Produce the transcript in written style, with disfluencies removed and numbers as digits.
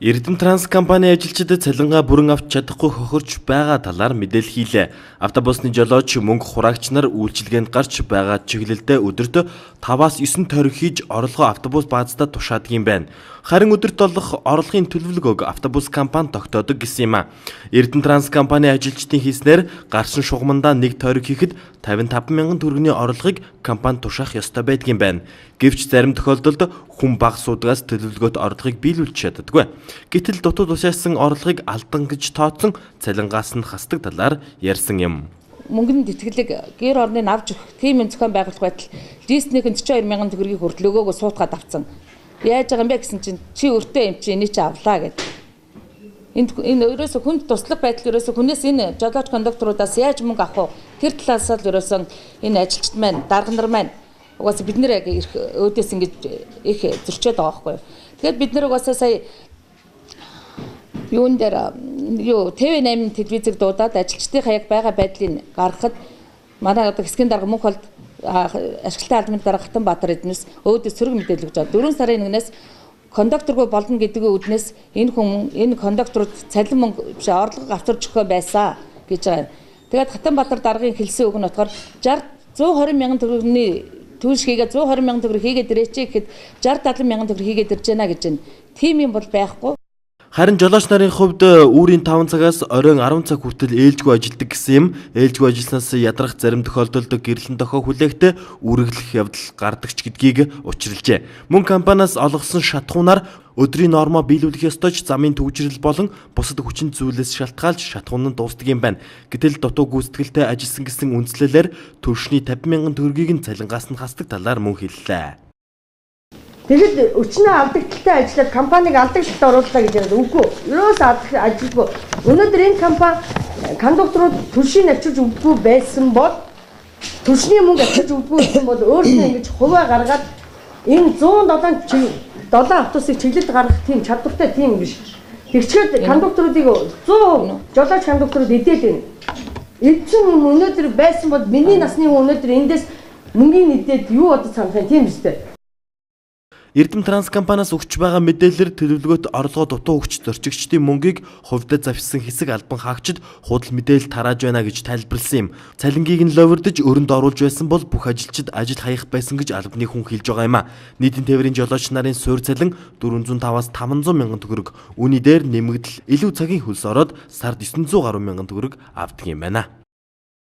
Эрдэм транс компани ажилчид цалингаа бүрэн авч чадахгүй хохирч байгаа талаар мэдээлэл хийлээ. Автобусны жолооч мөнгө хураагч нар үйлчилгээнд гарч байгаа чиглэлдээ өдөрт 5-9 тойрог хийж орлогоо автобус бааздаа тушаадаг юм байна. Харин өдөрт олох орлогын төлөвлөгөөг автобус компани тогтоодог гэсэн юм а. Эрдэм транс компани ажилчдын хийснээр гарсан шугамдаа нэг тойрог хийхэд 55 мянган төгрөгийн орлогыг компани тушаах ёстой байдаг юм байна. Гэвч зарим тохиолдолд хүн бага суудгаас төлөвлөгөөт орлогыг биелүүлж чаддаггүй. Гэтэл дутуу тушаасан орлогыг алдан гэж тооцсон цалингаас нь хасдаг талаар ярьсан юм. Мөнгөнд итгэлэг гэр орныг авч өгөх тийм зохион байгуулах байтал листнийх нь 42 мянган төгрөгийг хүртэл өгөөгөө суутгаад авцсан. Яаж байгаа юм бэ гэсэн чинь чи өртөө юм чи энийг чи авлаа гэдэг. Энэ ерөөсө хүнд туслах байдал ерөөсө хүнээс энэ жолооч кондукторудаас яаж мөнгө авах вэ? Тэр талаас л ерөөсө энэ ажилчид маань дарга нар маань угаасаа бид нэр яг өөдөөс ингэж их зөрчөөд байгаа байхгүй юу. Тэгээд бид нэр угаасаа сая юун дээр ТV8 телевизэг дуудаад ажилчдын яг байгаа байдлыг гаргахад манай одоо хэсгийн дарга мөнх болд ашиглалтын албаны дарга Хатанбаатар эднээс өөдөөс сөрөг мэдээлэл өгч байгаа. 4 сарын 1-ээс кондукторгүй болно гэдэг үднээс энэ кондукторууд цалин мөнгө биш орлого авчирч өгөх байсан гэж байгаа. Тэгээд Хатанбаатар даргын хэлсэн үг нь болохоор 120 мянган төгрөгийн түүш хийгээ 120 мянган төгрөг хийгээд ирээч гэхэд 60-70 мянган төгрөг хийгээд ирж байна гэж байна. Тийм юм бол байхгүй. Харин жолооч нарын хувьд үүрийн 5 цагаас оройн 10 цаг хүртэл ээлжгүй ажилдаг гэсэн юм. Ээлжгүй ажилласнаас ядрах зарим тохиолдолд гэрлэн дохио хүлээхдээ үргэлжлэх явдал гардаг ч гэдгийг учралжээ. Мөн компаниас олгосон шатхуунаар өдрийн нормоо биелүүлэх ёстой ч замын төвчрэл болон бусад хүчин зүйлээс шалтгаалж шатхуун нь дуустдаг юм байна. Гэтэл дутуу гүйцэтгэлтэй ажилласан гэсэн үндслэлээр төршний 50 мянган төгрөгийг нь цалингаас нь хасдаг талаар мөн хэллээ. Тэгэхэд өчнөө алдагдaltaй ажиллаад компаниг алдагдлалд орууллаа гэж яриад үгүй. Ерөөс ажилгүй. Өнөөдөр энэ компани кондукторууд төршийг авчирч өгдөггүй байсан бол төршний мөнгө авчирч өгдөггүй байсан бол өөрснөө ингэж хуваа гаргаад энэ 107 автобусыг чиглэлд гаргах тийм чадвартай тийм биш. Тэгчгээд кондукторуудыг 100 жолооч кондукторууд идээд байна. Эдгээр өнөөдөр байсан бол миний насны өнөөдөр эндээс мөнгөний идээд юу бодож санах юм тийм үстэй. Эрдэм транс компаниас өгч байгаа мэдээлэлээр төлөвлөгөөт орлогоо дутуу өгч зорчигчдын мөнгийг хувьдаа завьсан хэсэг албан хаагчид худал мэдээлэл тарааж байна гэж тайлбарлсан юм. Цалингийг нь ловирдож өрөнд оруулж байсан бол бүх ажилчид ажил хаях байсан гэж албаны хүн хэлж байгаа юм а. Нийтийн тээврийн жолооч нарын суур цалин 405-аас 500 мянган төгрөг. Үүний дээр нэмэгдэл илүү цагийн хөлс ороод сард 900 гаруй мянган төгрөг авдаг юм байна.